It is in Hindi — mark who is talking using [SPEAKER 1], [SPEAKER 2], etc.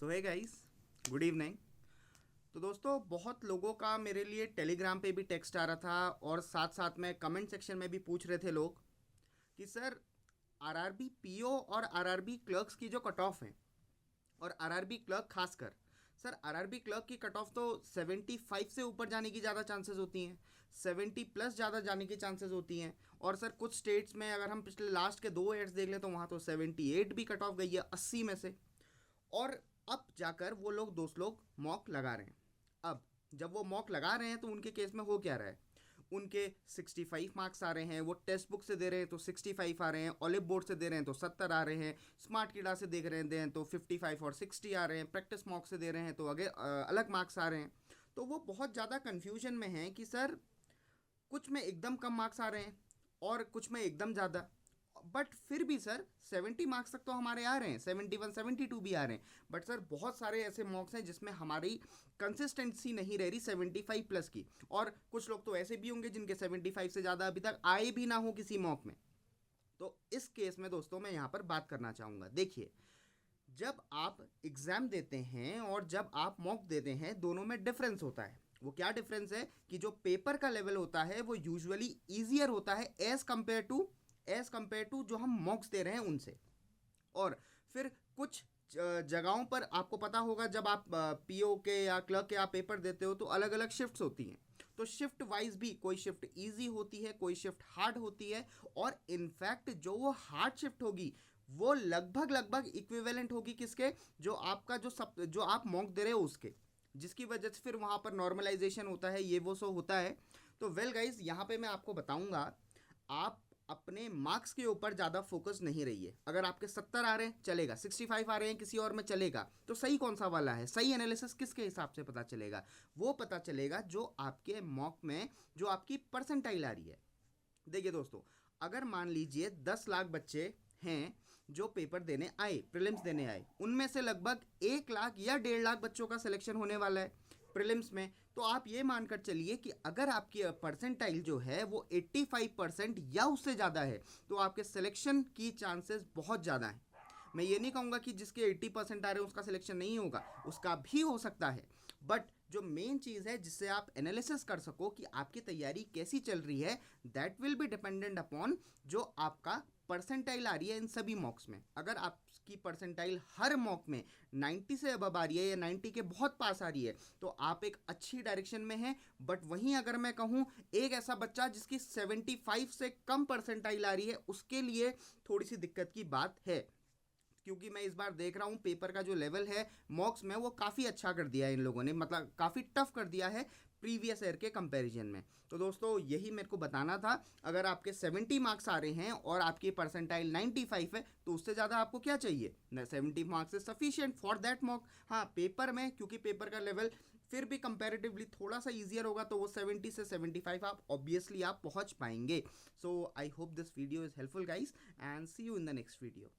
[SPEAKER 1] सो है गाइस, गुड इवनिंग। तो दोस्तों, बहुत लोगों का मेरे लिए टेलीग्राम पे भी टेक्स्ट आ रहा था और साथ साथ में कमेंट सेक्शन में भी पूछ रहे थे लोग कि सर, आरआरबी पीओ और आरआरबी क्लर्क्स की जो कट ऑफ है, और आरआरबी क्लर्क खासकर, सर आरआरबी क्लर्क की कट ऑफ तो 75 से ऊपर जाने की ज़्यादा चांसेस होती हैं, 70 प्लस ज़्यादा जाने की चांसेस होती हैं। और सर कुछ स्टेट्स में अगर हम पिछले लास्ट के 2 ईयर्स देख लें तो वहाँ तो 78 भी कट ऑफ गई है 80 में से। और अब जाकर वो लोग दोस्त लोग मॉक लगा रहे हैं। अब जब वो मॉक लगा रहे हैं तो उनके केस में हो क्या रहा है, उनके 65 मार्क्स आ रहे हैं, वो टेक्स्ट बुक से दे रहे हैं तो 65 आ रहे हैं, ऑलिव बोर्ड से दे रहे हैं तो 70 आ रहे हैं, स्मार्ट कीड़ा से देख रहे हैं तो 55 और 60 आ रहे हैं, प्रैक्टिस मॉक से दे रहे हैं तो आगे अलग मार्क्स आ रहे हैं। तो वो बहुत ज़्यादा कन्फ्यूजन में है कि सर कुछ में एकदम कम मार्क्स आ रहे हैं और कुछ में एकदम ज़्यादा, बट फिर भी सर 70 मार्क्स तक तो हमारे आ रहे हैं, 71 72 भी आ रहे हैं। बट सर बहुत सारे ऐसे मॉक्स हैं जिसमें हमारी कंसिस्टेंसी नहीं रह रही 75 प्लस की, और कुछ लोग तो ऐसे भी होंगे जिनके 75 से ज़्यादा अभी तक आए भी ना हो किसी मॉक में। तो इस केस में दोस्तों मैं यहाँ पर बात करना चाहूँगा। देखिए, जब आप एग्ज़ाम देते हैं और जब आप मॉक देते हैं, दोनों में डिफरेंस होता है। वो क्या डिफरेंस है कि जो पेपर का लेवल होता है वो यूजुअली ईजियर होता है एज कंपेयर टू जो हम मॉक्स दे रहे हैं उनसे। और फिर कुछ जगहों पर आपको पता होगा, जब आप पीओ के या क्लर्क के आप पेपर देते हो तो अलग अलग शिफ्ट्स होती हैं। तो शिफ्ट वाइज भी कोई शिफ्ट इजी होती है, कोई शिफ्ट हार्ड होती है, और इनफैक्ट जो वो हार्ड शिफ्ट होगी वो लगभग लगभग इक्विवेलेंट होगी किसके, जो आपका जो आप मॉक दे रहे हो उसके, जिसकी वजह से फिर वहाँ पर नॉर्मलाइजेशन होता है, ये वो सो होता है। तो वेल गाइज, यहाँ पे मैं आपको बताऊंगा, आप अपने मार्क्स के ऊपर ज़्यादा फोकस नहीं रहिए। अगर आपके 70 आ रहे हैं चलेगा, 65 आ रहे हैं किसी और में चलेगा, तो सही कौन सा वाला है, सही एनालिसिस किसके हिसाब से पता चलेगा, वो पता चलेगा जो आपके मॉक में जो आपकी परसेंटाइल आ रही है। देखिए दोस्तों, अगर मान लीजिए 10 लाख बच्चे हैं जो पेपर देने आए, प्रीलिम्स देने आए, उनमें से लगभग 1 लाख या 1.5 लाख बच्चों का सिलेक्शन होने वाला है प्रीलिम्स में। तो आप ये मानकर चलिए कि अगर आपकी परसेंटाइल जो है वो 85% या उससे ज़्यादा है तो आपके सिलेक्शन की चांसेस बहुत ज़्यादा हैं। मैं ये नहीं कहूँगा कि जिसके 80% आ रहे हैं उसका सिलेक्शन नहीं होगा, उसका भी हो सकता है। बट जो मेन चीज़ है जिससे आप एनालिसिस कर सको कि आपकी तैयारी कैसी चल रही है, that will be dependent upon जो आपका परसेंटाइल आ रही है इन सभी मॉक्स में। अगर आपकी परसेंटाइल हर मॉक में 90 से अब आ रही है या 90 के बहुत पास आ रही है तो आप एक अच्छी डायरेक्शन में हैं। बट वहीं अगर मैं कहूँ, एक ऐसा बच्चा जिसकी 75 से कम परसेंटाइल आ रही है, उसके लिए थोड़ी सी दिक्कत की बात है, क्योंकि मैं इस बार देख रहा हूँ पेपर का जो लेवल है मॉक्स में वो काफ़ी अच्छा कर दिया है इन लोगों ने, मतलब काफ़ी टफ कर दिया है प्रीवियस ईयर के कंपैरिजन में। तो दोस्तों यही मेरे को बताना था। अगर आपके 70 मार्क्स आ रहे हैं और आपकी परसेंटाइल 95 है तो उससे ज़्यादा आपको क्या चाहिए, 70 marks is sufficient for that mock. हाँ, पेपर में क्योंकि पेपर का लेवल फिर भी कंपैरेटिवली थोड़ा सा ईजियर होगा तो वो 70 से 75 आप ऑब्वियसली आप पहुंच पाएंगे। So I hope this video is helpful guys, and see you in the next video.